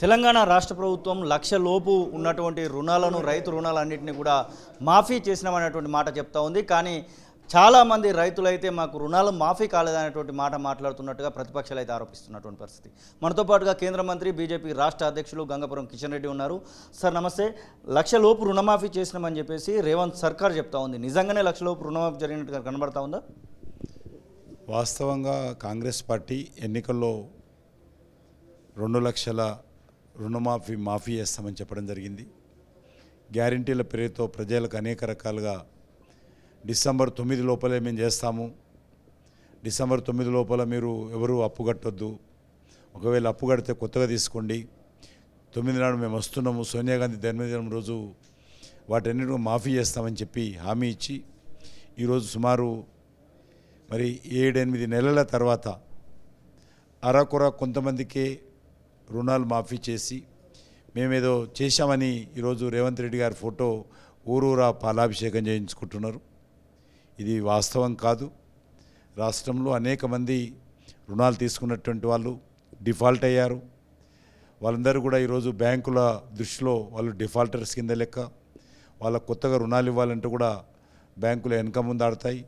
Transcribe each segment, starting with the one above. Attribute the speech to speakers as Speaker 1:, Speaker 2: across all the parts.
Speaker 1: తెలంగాణ రాష్ట్ర ప్రభుత్వం లక్ష లోపు ఉన్నటువంటి రుణాలను రైతు రుణాలన్నింటినీ కూడా మాఫీ చేసినామనేటువంటి మాట చెప్తా ఉంది. కానీ చాలామంది రైతులైతే మాకు రుణాలు మాఫీ కాలేదనేటువంటి మాట మాట్లాడుతున్నట్టుగా ప్రతిపక్షాలు అయితే ఆరోపిస్తున్నటువంటి పరిస్థితి. మనతో పాటుగా కేంద్ర మంత్రి బీజేపీ రాష్ట్ర అధ్యక్షులు గంగపురం కిషన్ రెడ్డి ఉన్నారు. సార్ నమస్తే. లక్ష లోపు రుణమాఫీ చేసినామని చెప్పేసి రేవంత్ సర్కార్ చెప్తా ఉంది. నిజంగానే లక్ష లోపు రుణమాఫీ జరిగినట్టుగా కనబడతా ఉందా?
Speaker 2: వాస్తవంగా కాంగ్రెస్ పార్టీ ఎన్నికల్లో 2 లక్షల మాఫీ చేస్తామని చెప్పడం జరిగింది. గ్యారంటీల పేరుతో ప్రజలకు అనేక రకాలుగా డిసెంబర్ 9 లోపలే మేము చేస్తాము, డిసెంబర్ 9 లోపల మీరు ఎవరు అప్పు కట్టొద్దు, ఒకవేళ అప్పు కడితే కొత్తగా తీసుకోండి, 9 నాడు మేము వస్తున్నాము, సోనియా గాంధీ జన్మదినం రోజు వాటన్నిటిని మాఫీ చేస్తామని చెప్పి హామీ ఇచ్చి ఈరోజు సుమారు 7-8 నెలల తర్వాత అరకొర కొంతమందికి రుణాలు మాఫీ చేసి మేమేదో చేశామని ఈరోజు రేవంత్ రెడ్డి గారి ఫోటో ఊరూరా పాలాభిషేకం చేయించుకుంటున్నారు. ఇది వాస్తవం కాదు. రాష్ట్రంలో అనేక మంది రుణాలు తీసుకున్నటువంటి వాళ్ళు డిఫాల్ట్ అయ్యారు. వాళ్ళందరూ కూడా ఈరోజు బ్యాంకుల దృష్టిలో వాళ్ళు డిఫాల్టర్స్ కింద లెక్క. వాళ్ళ కొత్తగా రుణాలు ఇవ్వాలంటే కూడా బ్యాంకులు వెనక ముందు ఆడతాయి.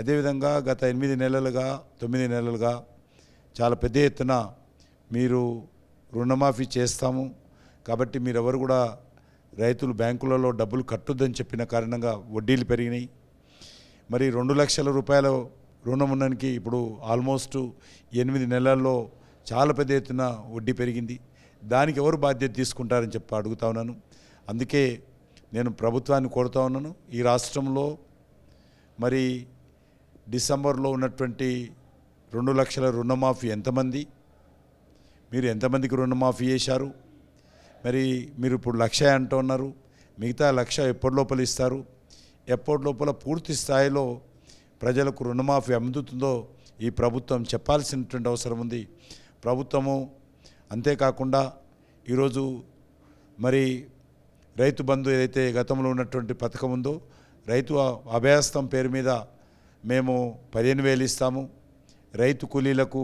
Speaker 2: అదేవిధంగా గత 8 నెలలుగా 9 నెలలుగా చాలా పెద్ద ఎత్తున మీరు రుణమాఫీ చేస్తాము కాబట్టి మీరెవరు కూడా రైతులు బ్యాంకులలో డబ్బులు కట్టొద్దని చెప్పిన కారణంగా వడ్డీలు పెరిగినాయి. 2 లక్షల రూపాయల రుణం ఉండడానికి ఇప్పుడు ఆల్మోస్ట్ 8 నెలల్లో చాలా పెద్ద ఎత్తున వడ్డీ పెరిగింది. దానికి ఎవరు బాధ్యత తీసుకుంటారని చెప్పి అడుగుతా ఉన్నాను. అందుకే నేను ప్రభుత్వాన్ని కోరుతా ఉన్నాను, ఈ రాష్ట్రంలో డిసెంబర్లో ఉన్నటువంటి 2 లక్షల రుణమాఫీ ఎంతమంది, మీరు ఎంతమందికి రుణమాఫీ చేశారు, మీరు ఇప్పుడు 1,00,000 అంటున్నారు, మిగతా 1,00,000 ఎప్పటి లోపల ఇస్తారు, ఎప్పటి లోపల పూర్తి స్థాయిలో ప్రజలకు రుణమాఫీ అందుతుందో ఈ ప్రభుత్వం చెప్పాల్సినటువంటి అవసరం ఉంది. ప్రభుత్వము అంతేకాకుండా ఈరోజు రైతు బంధు ఏదైతే గతంలో ఉన్నటువంటి పథకం ఉందో రైతు అభయహస్తం పేరు మీద మేము 15,000 ఇస్తాము, రైతు కూలీలకు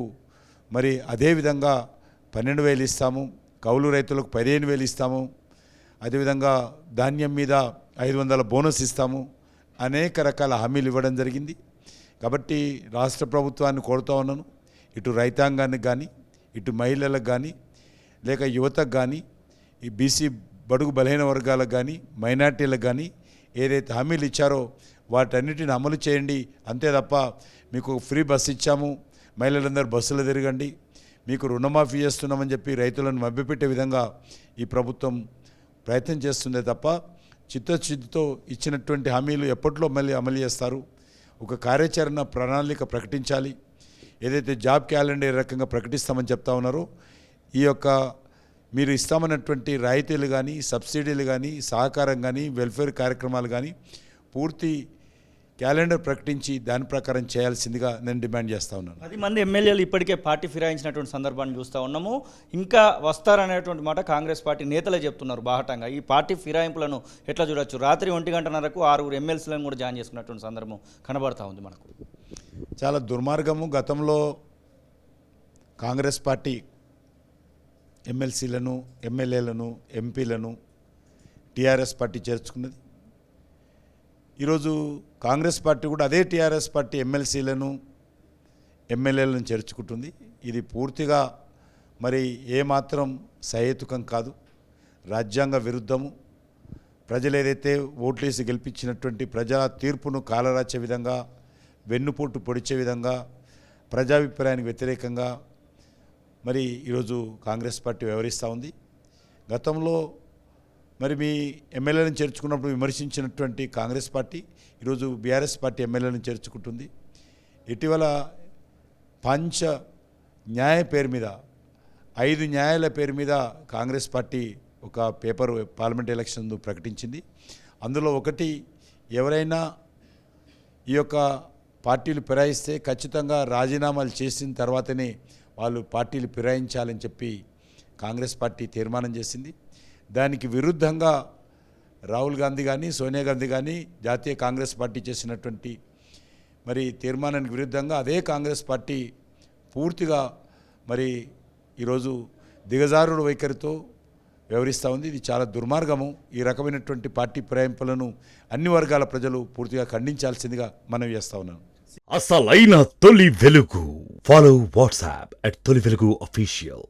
Speaker 2: అదేవిధంగా 12,000 ఇస్తాము, కౌలు రైతులకు 15,000 ఇస్తాము, అదేవిధంగా ధాన్యం మీద 500 బోనస్ ఇస్తాము, అనేక రకాల హామీలు ఇవ్వడం జరిగింది. కాబట్టి రాష్ట్ర ప్రభుత్వాన్ని కోరుతా ఉన్నాను, ఇటు రైతాంగానికి కానీ, ఇటు మహిళలకు కానీ, లేక యువతకు కానీ, ఈ బీసీ బడుగు బలహీన వర్గాలకు కానీ, మైనార్టీలకు కానీ ఏదైతే హామీలు ఇచ్చారో వాటన్నిటిని అమలు చేయండి. అంతే తప్ప మీకు ఫ్రీ బస్సు ఇచ్చాము, మహిళలందరూ బస్సులో తిరగండి, మీకు రుణమాఫీ చేస్తున్నామని చెప్పి రైతులను మభ్యపెట్టే విధంగా ఈ ప్రభుత్వం ప్రయత్నం చేస్తుందే తప్ప చిత్తశుద్ధితో ఇచ్చినటువంటి హామీలు ఎప్పట్లో మళ్ళీ అమలు చేస్తారు? ఒక కార్యాచరణ ప్రణాళిక ప్రకటించాలి. ఏదైతే జాబ్ క్యాలెండర్ రకంగా ప్రకటిస్తామని చెప్తా ఉన్నారో ఈ యొక్క మీరు ఇస్తామన్నటువంటి రాయితీలు కానీ, సబ్సిడీలు కానీ, సహకారం కానీ, వెల్ఫేర్ కార్యక్రమాలు కానీ పూర్తి క్యాలెండర్ ప్రకటించి దాని ప్రకారం చేయాల్సిందిగా నేను డిమాండ్ చేస్తూ ఉన్నాను.
Speaker 1: 10 మంది ఎమ్మెల్యేలు ఇప్పటికే పార్టీ ఫిరాయించినటువంటి సందర్భాన్ని చూస్తూ ఉన్నాము. ఇంకా వస్తారనేటువంటి మాట కాంగ్రెస్ పార్టీ నేతలే చెప్తున్నారు బాహటంగా. ఈ పార్టీ ఫిరాయింపులను ఎట్లా చూడొచ్చు? రాత్రి 1:30కు 6 ఎమ్మెల్సీలను కూడా జాయిన్ చేసుకున్నటువంటి సందర్భం కనబడతా ఉంది మనకు.
Speaker 2: చాలా దుర్మార్గము. గతంలో కాంగ్రెస్ పార్టీ ఎమ్మెల్సీలను, ఎమ్మెల్యేలను, ఎంపీలను టీఆర్ఎస్ పార్టీ చేర్చుకున్నది. ఈరోజు కాంగ్రెస్ పార్టీ కూడా అదే టీఆర్ఎస్ పార్టీ ఎమ్మెల్సీలను, ఎమ్మెల్యేలను చేర్చుకుంటుంది. ఇది పూర్తిగా ఏమాత్రం సహేతుకం కాదు, రాజ్యాంగ విరుద్ధము. ప్రజలు ఏదైతే ఓట్లేసి గెలిపించినటువంటి ప్రజా తీర్పును కాలరాచే విధంగా, వెన్నుపోటు పొడిచే విధంగా, ప్రజాభిప్రాయానికి వ్యతిరేకంగా ఈరోజు కాంగ్రెస్ పార్టీ వ్యవహరిస్తూ ఉంది. గతంలో మీ ఎమ్మెల్యేలను చేర్చుకున్నప్పుడు విమర్శించినటువంటి కాంగ్రెస్ పార్టీ ఈరోజు బీఆర్ఎస్ పార్టీ ఎమ్మెల్యేలను చేర్చుకుంటుంది. ఇటీవల పంచ న్యాయ పేరు మీద 5 న్యాయాల పేరు మీద కాంగ్రెస్ పార్టీ ఒక పేపర్ పార్లమెంట్ ఎలక్షన్ ప్రకటించింది. అందులో ఒకటి, ఎవరైనా ఈ యొక్క పార్టీలు ఫిరాయిస్తే ఖచ్చితంగా రాజీనామాలు చేసిన తర్వాతనే వాళ్ళు పార్టీలు ఫిరాయించాలని చెప్పి కాంగ్రెస్ పార్టీ తీర్మానం చేసింది. దానికి విరుద్ధంగా రాహుల్ గాంధీ కానీ, సోనియా గాంధీ కానీ జాతీయ కాంగ్రెస్ పార్టీ చేసినటువంటి తీర్మానానికి విరుద్ధంగా అదే కాంగ్రెస్ పార్టీ పూర్తిగా ఈరోజు దిగజారుడు వైఖరితో వ్యవహరిస్తూ ఉంది. ఇది చాలా దుర్మార్గము. ఈ రకమైనటువంటి పార్టీ ప్రేమింపులను అన్ని వర్గాల ప్రజలు పూర్తిగా ఖండించాల్సిందిగా మనం చేస్తూ ఉన్నాను.
Speaker 3: అసలైన తొలి వెలుగు. ఫాలో వాట్సాప్ @తొలి వెలుగు అఫీషియల్.